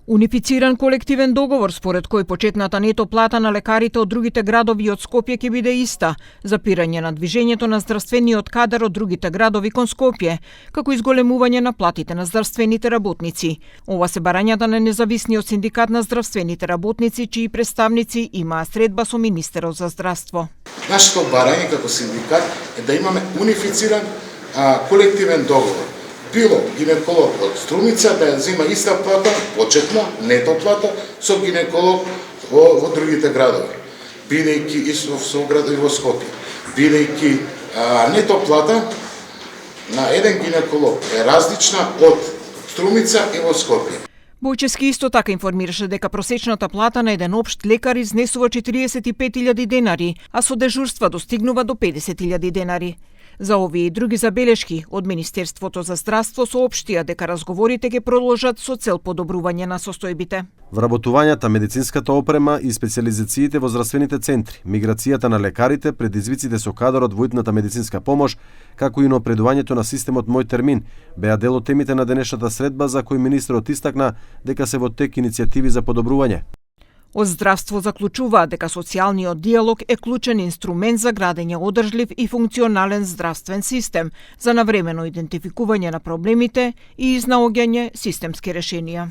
Унифициран колективен договор според кој почетната нето плата на лекарите од другите градови од Скопје ќе биде иста, запирање на движењето на здравствениот кадар од другите градови кон Скопје, како изголемување на платите на здравствените работници. Ова се барањата на независниот синдикат на здравствените работници, чии представници имаа средба со министерот за здравство. Нашето барање како синдикат е да имаме унифициран колективен договор. Било гинеколог од Струмица да ја зима иста плата, почетна, нето плата, со гинеколог во другите градови. Бидејќи исто со градови во Скопје. Бидејќи нето плата на еден гинеколог е различна од Струмица и во Скопје. Бојчевски исто така информираше дека просечната плата на еден општ лекар изнесува 45.000 денари, а со дежурства достигнува до 50.000 денари. За овие и други забелешки, од Министерството за здравство соопштија дека разговорите ќе продолжат со цел подобрување на состојбите. Вработувањата, медицинската опрема и специализациите во здравствените центри, миграцијата на лекарите, предизвиците со кадарот во итната медицинска помош, како и напредувањето на системот Мој термин, беа дел од темите на денешната средба за кој министерот истакна дека се во тек иницијативи за подобрување. Од здравство заклучуваат дека социјалниот диалог е клучен инструмент за градење одржлив и функционален здравствен систем, за навремено идентификување на проблемите и изнаоѓање системски решенија.